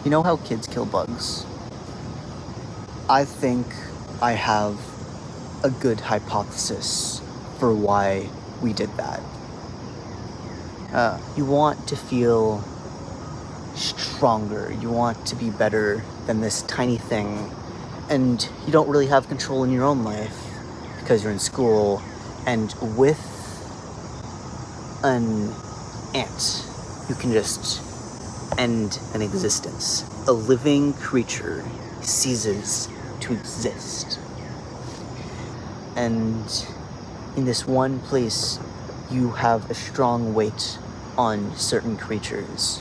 You know how kids kill bugs? I think I have a good hypothesis for why we did that. You want to feel stronger. You want to be better than this tiny thing. And you don't really have control in your own life because you're in school. And with an ant, you can just end an existence. A living creature ceases to exist. And in this one place, you have a strong weight on certain creatures,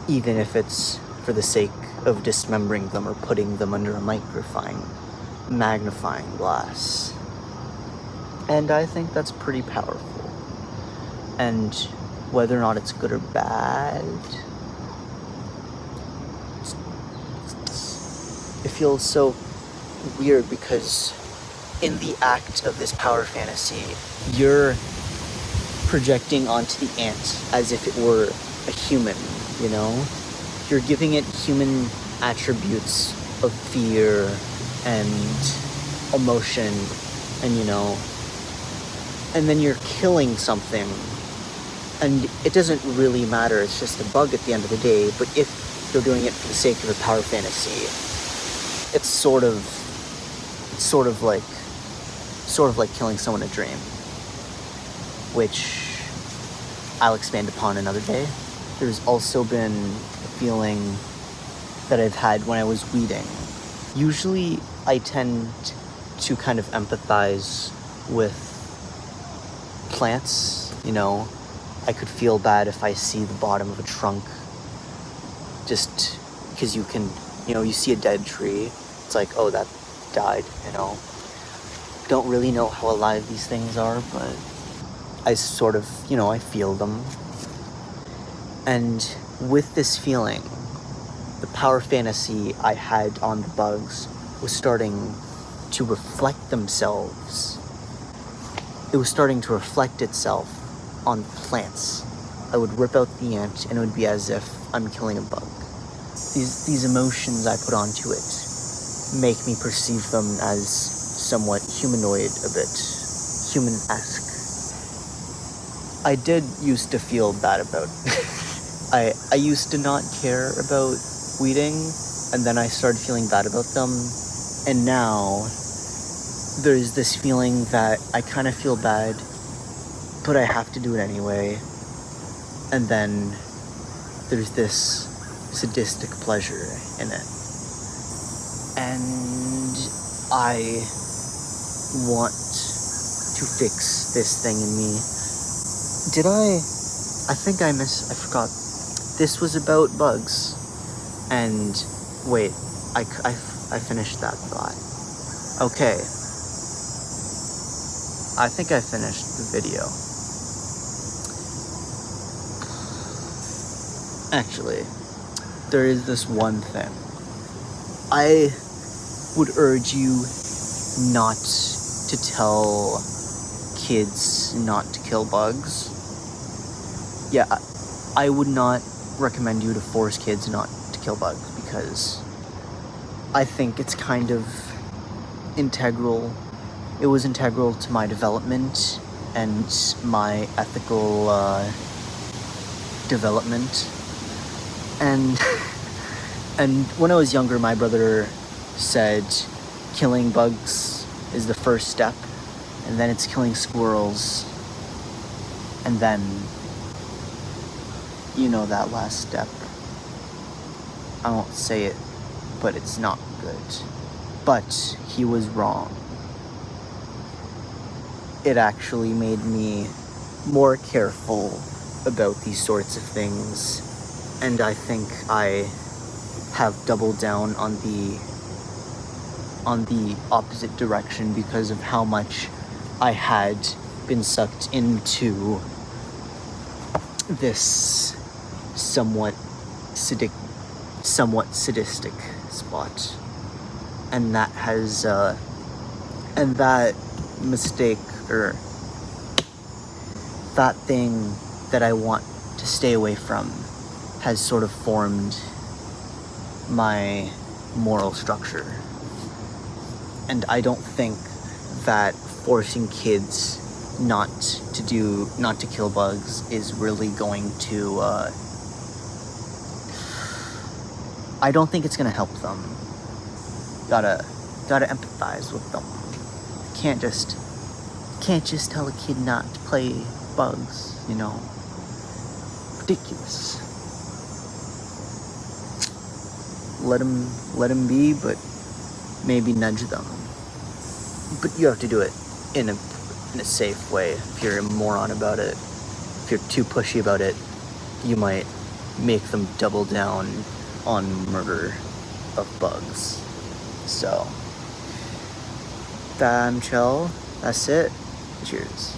even if it's for the sake of dismembering them or putting them under a magnifying glass. And I think that's pretty powerful. And whether or not it's good or bad, it feels so weird because in the act of this power fantasy, you're projecting onto the ant as if it were a human, you know? You're giving it human attributes of fear and emotion and, you know, and then you're killing something and it doesn't really matter, it's just a bug at the end of the day. But if you're doing it for the sake of a power fantasy, it's sort of like killing someone in a dream, which I'll expand upon another day. There's also been a feeling that I've had when I was weeding. Usually I tend to kind of empathize with plants, you know. I could feel bad if I see the bottom of a trunk, just because you can, you know, you see a dead tree, it's like, oh, that died, you know. Don't really know how alive these things are, but I sort of, you know, I feel them. And with this feeling, the power fantasy I had on the bugs was starting to reflect themselves. It was starting to reflect itself on plants. I would rip out the ant and it would be as if I'm killing a bug. These emotions I put onto it make me perceive them as somewhat humanoid, a bit human-esque. I did used to feel bad about I used to not care about weeding, and then I started feeling bad about them, and now there's this feeling that I kind of feel bad, but I have to do it anyway. And then there's this sadistic pleasure in it. And I want to fix this thing in me. I forgot. This was about bugs. And wait, I finished that thought. Okay. I think I finished the video. Actually, there is this one thing. I would urge you not to tell kids not to kill bugs. Yeah, I would not recommend you to force kids not to kill bugs, because I think it's kind of integral. It was integral to my development and my ethical development. And when I was younger, my brother said killing bugs is the first step, and then it's killing squirrels, and then, you know, that last step. I won't say it, but it's not good. But he was wrong. It actually made me more careful about these sorts of things, and I think I have doubled down on the opposite direction because of how much I had been sucked into this somewhat sadistic spot, and that has and that mistake, or that thing that I want to stay away from, has sort of formed my moral structure. And I don't think that forcing kids not to kill bugs is really going to, I don't think it's gonna help them. Gotta empathize with them. Can't just tell a kid not to play bugs, you know. Ridiculous. Let them be, but maybe nudge them. But you have to do it in a safe way. If you're a moron about it, if you're too pushy about it, you might make them double down on murder of bugs. So, I'm Chell. That's it. Cheers.